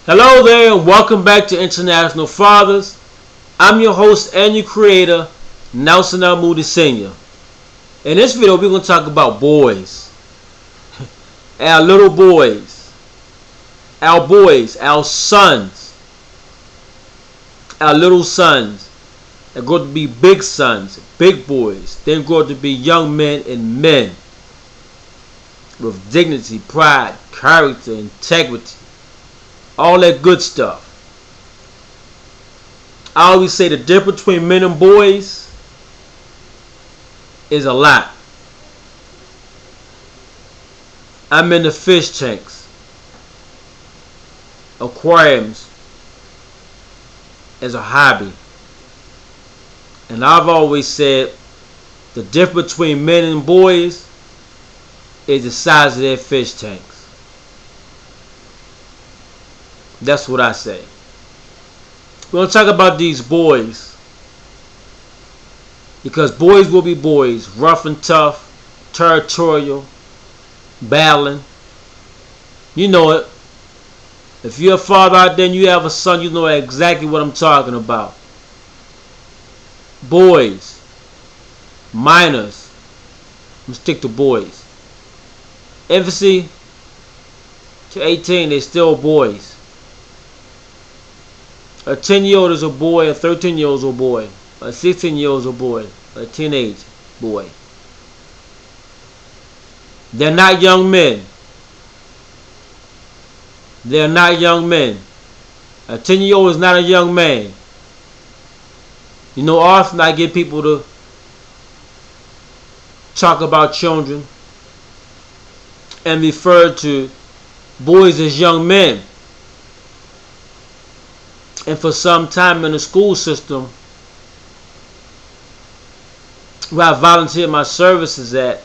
Hello there and welcome back to International Fathers. I'm your host and your creator, Nelson L. Moody Sr. In this video, we're going to talk about boys. Our little boys. Our sons. Our little sons. They're going to be big sons, big boys. They're going to be young men and men with dignity, pride, character, integrity. All that good stuff. I always say the difference between men and boys is a lot. I'm in the fish tanks, aquariums as a hobby. And I've always said the difference between men and boys is the size of their fish tanks. That's what I say. We're going to talk about these boys, because boys will be boys, rough and tough, territorial, battling. You know it. If you're a father out there and you have a son, you know exactly what I'm talking about. Boys, minors, I'm going to stick to boys. Infancy to 18, they're still boys. A 10-year-old is a boy, a 13-year-old is a boy, a 16-year-old is a boy, a teenage boy. They're not young men. They're not young men. A 10-year-old is not a young man. You know, often I get people to talk about children and refer to boys as young men. And for some time in the school system, where I volunteered my services at,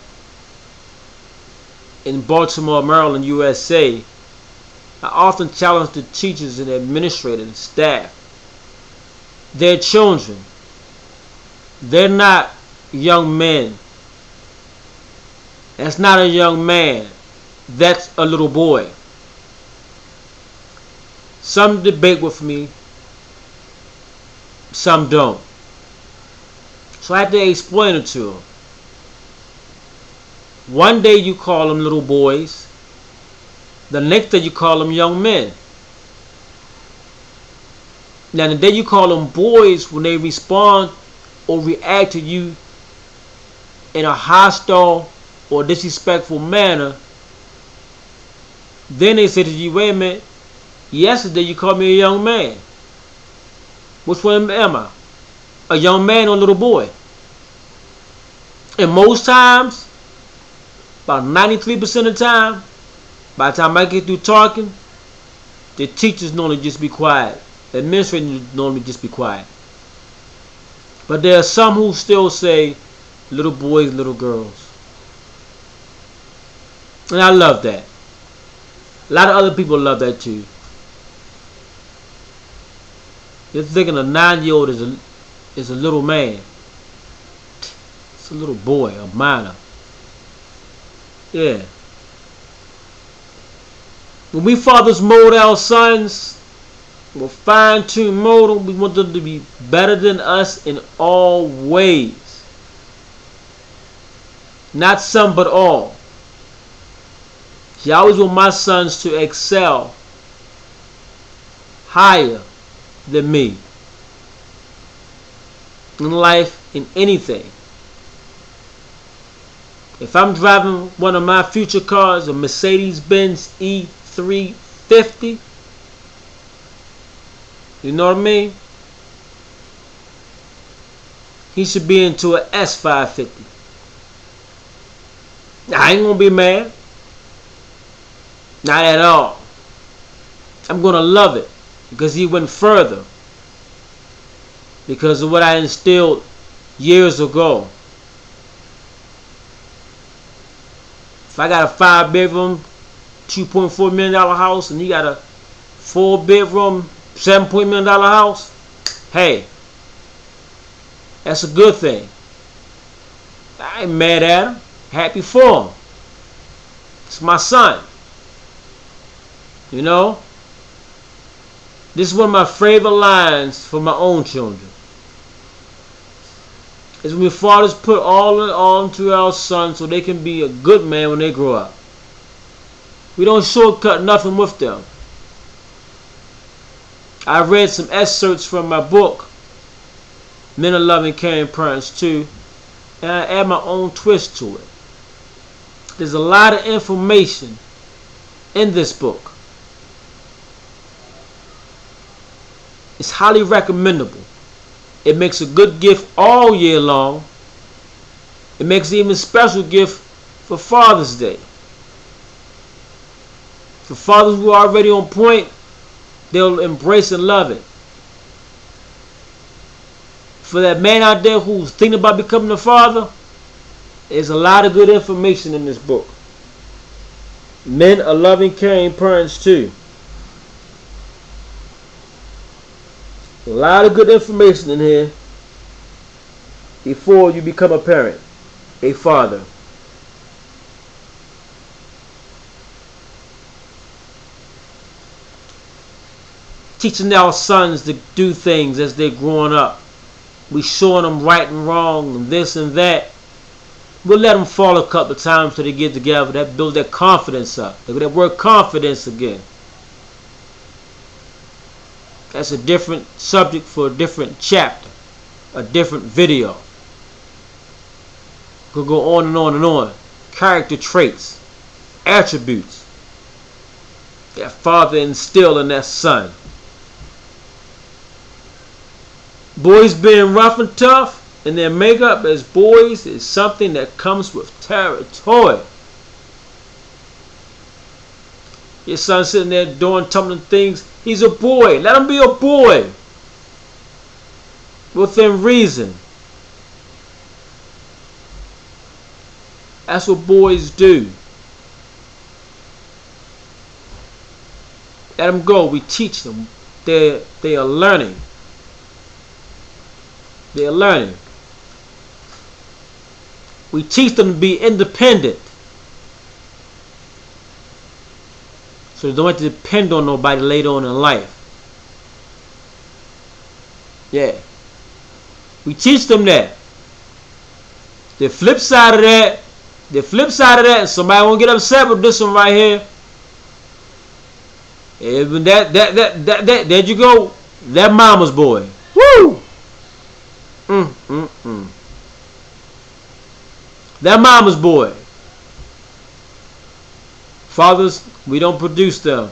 in Baltimore, Maryland, USA, I often challenge the teachers and administrators and staff. They're children. They're not young men. That's not a young man. That's a little boy. Some debate with me, some don't. So I have to explain it to them. One day you call them little boys. The next day you call them young men. Now the day you call them boys, when they respond or react to you in a hostile or disrespectful manner, then they say to you, wait a minute, yesterday you called me a young man. Which one am I? A young man or a little boy? And most times, about 93% of the time, by the time I get through talking, the teachers normally just be quiet. The administrators normally just be quiet. But there are some who still say little boys, little girls. And I love that. A lot of other people love that too. You're thinking a 9-year-old is a little man. It's a little boy, a minor. Yeah. When we fathers mold our sons, we'll fine-tune mold them. We want them to be better than us in all ways. Not some, but all. See, I always want my sons to excel higher than me in life, in anything. If I'm driving one of my future cars, a Mercedes-Benz E350, you know what I mean? He should be into an S550. I ain't gonna be mad. Not at all. I'm gonna love it because he went further, because of what I instilled years ago. If I got a 5-bedroom, $2.4 million house, and he got a 4-bedroom, $7 million house, hey, that's a good thing. I ain't mad at him. Happy for him. It's my son. You know? This is one of my favorite lines for my own children. It's when fathers put all into our sons so they can be a good man when they grow up. We don't shortcut nothing with them. I read some excerpts from my book, Men Are Loving, Caring Parents too, and I add my own twist to it. There's a lot of information in this book. It's highly recommendable. It makes a good gift all year long. It makes an even special gift for Father's Day. For fathers who are already on point, they'll embrace and love it. For that man out there who's thinking about becoming a father, there's a lot of good information in this book. Men Are Loving, Caring Parents too. A lot of good information in here before you become a parent, a father. Teaching our sons to do things as they're growing up. We showing them right and wrong and this and that. We'll let them fall a couple of times till they get together. That builds their confidence up. That word confidence again. That's a different subject for a different chapter. A different video. Could go on and on and on. Character traits. Attributes that father instilled in that son. Boys being rough and tough and their makeup as boys is something that comes with territory. Your son sitting there doing tumbling things. He's a boy. Let him be a boy. Within reason. That's what boys do. Let them go. We teach them. They are learning. They are learning. We teach them to be independent. So they don't have to depend on nobody later on in life. Yeah. We teach them that. The flip side of that, and somebody won't get upset with this one right here. Even there you go. That mama's boy. Woo! That mama's boy. Fathers, we don't produce them.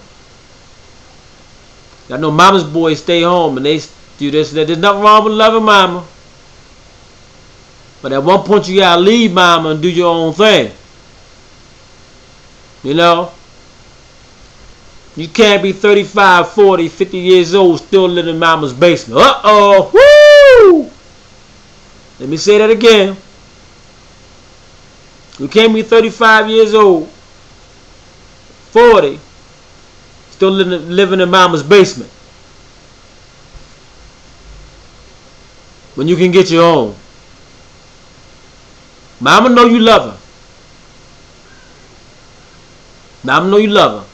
I know mama's boys stay home and they do this and that. There's nothing wrong with loving mama. But at one point you gotta leave mama and do your own thing. You know? You can't be 35, 40, 50 years old still living in mama's basement. Uh-oh. Woo! Let me say that again. You can't be 35 years old, 40, still living in mama's basement. When you can get your own. Mama know you love her. Mama know you love her.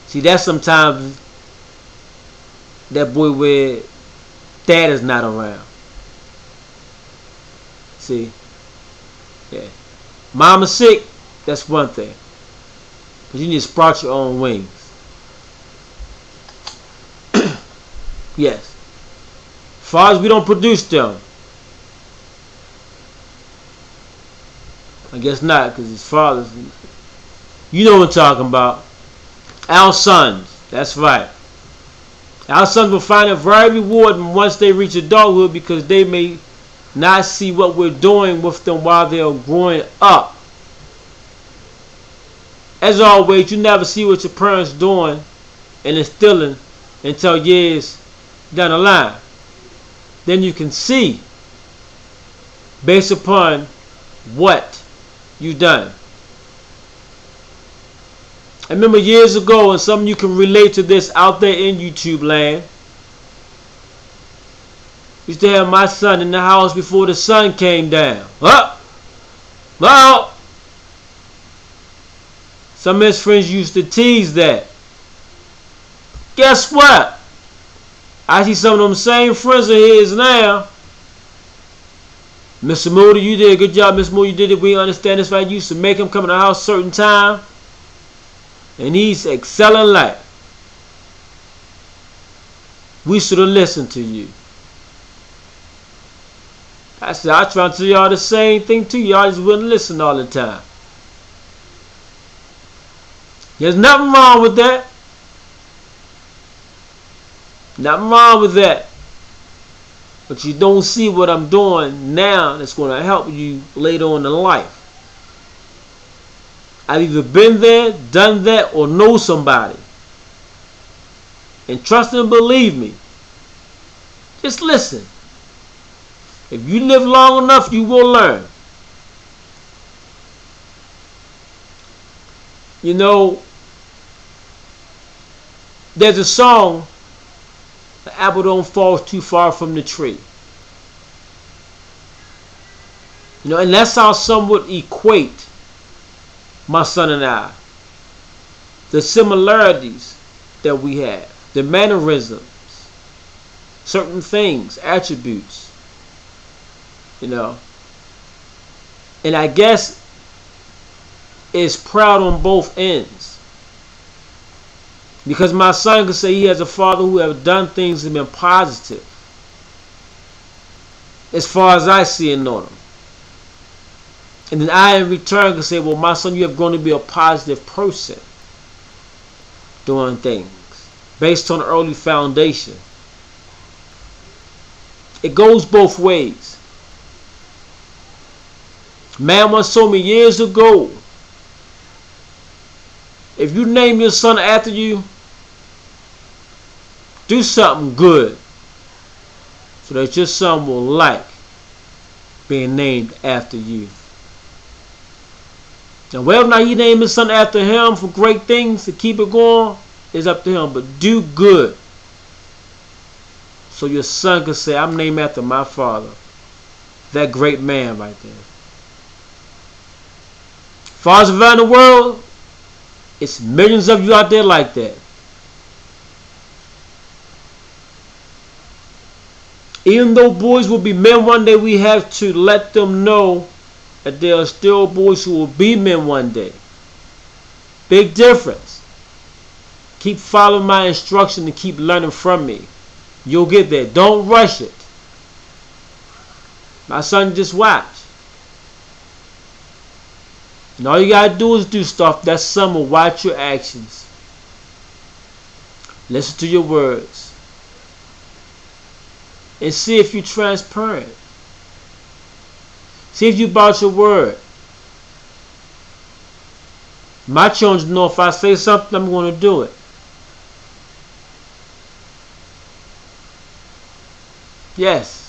See, that's sometimes that boy where dad is not around. See? Yeah. Mama's sick, that's one thing. But you need to sprout your own wings. Yes. Fathers, we don't produce them. I guess not, because it's fathers. You know what I'm talking about. Our sons. That's right. Our sons will find it very rewarding once they reach adulthood because they may not see what we're doing with them while they're growing up. As always, you never see what your parents doing and instilling until years down the line. Then you can see based upon what you've done. I remember years ago, and some of you can relate to this out there in YouTube land. Used to have my son in the house before the sun came down. Well, Some of his friends used to tease that. Guess what? I see some of them same friends of his now. Mr. Moody, you did a good job. Mr. Moody, you did it. We understand this right. You used to make him come in the house certain time. And he's excelling life. We should have listened to you. I said, I try to tell y'all the same thing too. Y'all just wouldn't listen all the time. There's nothing wrong with that. Nothing wrong with that. But you don't see what I'm doing now that's going to help you later on in life. I've either been there, done that, or know somebody. And trust and believe me. Just listen. If you live long enough, you will learn. You know, there's a song, the apple don't fall too far from the tree. You know, and that's how some would equate my son and I. The similarities that we have, the mannerisms, certain things, attributes. You know, and I guess it's proud on both ends, because my son can say he has a father who have done things and been positive, as far as I see it on him. And then I in return can say, well, my son, you have grown to be a positive person, doing things based on an early foundation. It goes both ways. Man once told me years ago, if you name your son after you, do something good so that your son will like being named after you. Now, whether or not he named his son after him for great things to keep it going is up to him. But do good so your son can say, I'm named after my father. That great man right there. Fathers around the world, it's millions of you out there like that. Even though boys will be men one day, we have to let them know that there are still boys who will be men one day. Big difference. Keep following my instruction and keep learning from me. You'll get there. Don't rush it. My son, just watch. And all you gotta do is do stuff. That son will watch your actions. Listen to your words. And see if you're transparent. See if you about your word. My children know if I say something, I'm going to do it. Yes.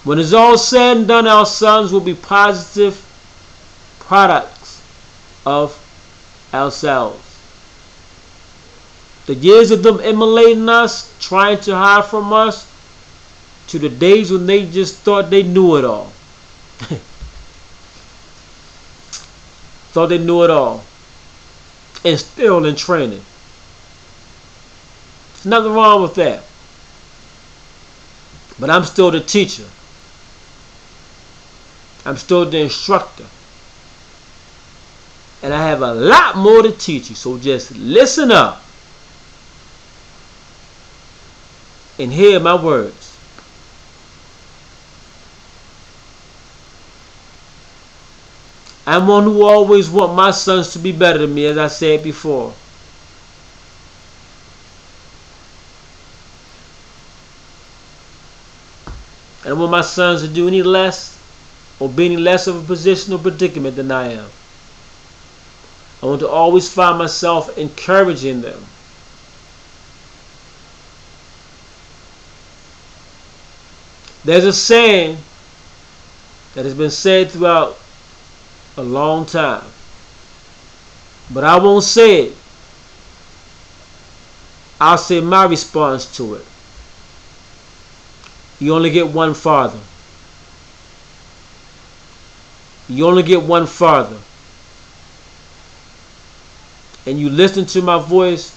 When it's all said and done, our sons will be positive products of ourselves. The years of them emulating us, trying to hide from us, to the days when they just thought they knew it all. Thought they knew it all. And still in training. There's nothing wrong with that. But I'm still the teacher. I'm still the instructor. And I have a lot more to teach you. So just listen up and hear my words. I'm one who always want my sons to be better than me, as I said before. I don't want my sons to do any less or be any less of a position or predicament than I am. I want to always find myself encouraging them. There's a saying that has been said throughout a long time, but I won't say it. I'll say my response to it. You only get one father. You only get one father. And you listen to my voice,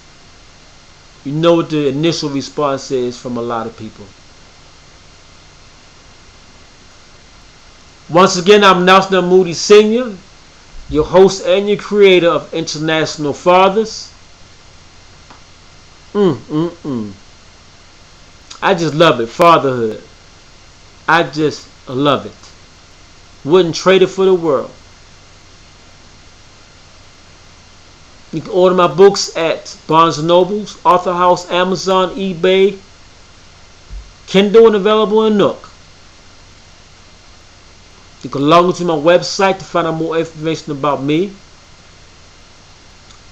you know what the initial response is from a lot of people. Once again, I'm Nelson Moody Sr., your host and your creator of International Fathers. I just love it. Fatherhood. I just love it. Wouldn't trade it for the world. You can order my books at Barnes & Nobles, Author House, Amazon, eBay, Kindle, and available in Nook. You can log into my website to find out more information about me.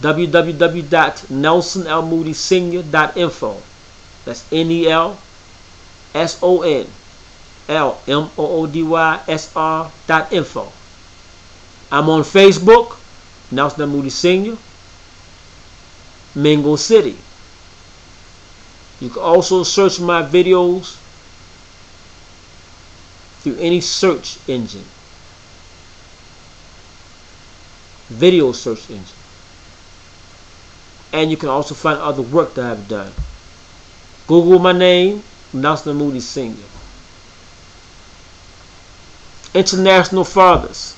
www.nelsonlmoodysenior.info. That's NELSONLMOODYSR.info. I'm on Facebook, Nelson Moody Sr., Mingo City. You can also search my videos through any search engine. Video search engine. And you can also find other work that I've done. Google my name, Nelson Moody Sr. International Fathers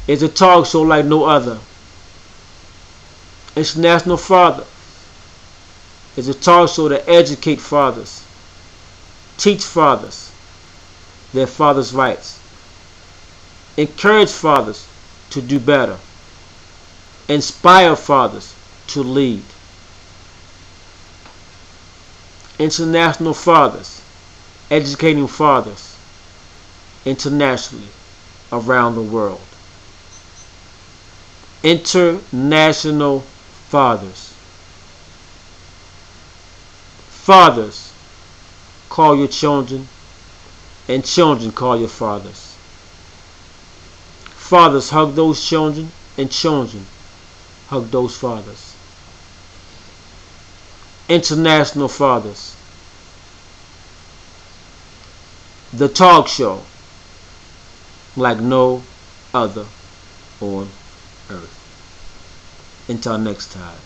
is a talk show like no other. International Father is a talk show that educates fathers, teach fathers their fathers' rights, encourage fathers to do better, inspire fathers to lead. International Fathers, educating fathers internationally around the world. International Fathers. Fathers, call your children, and children call your fathers. Fathers, hug those children, and children hug those fathers. International Fathers. The talk show like no other on earth. Until next time.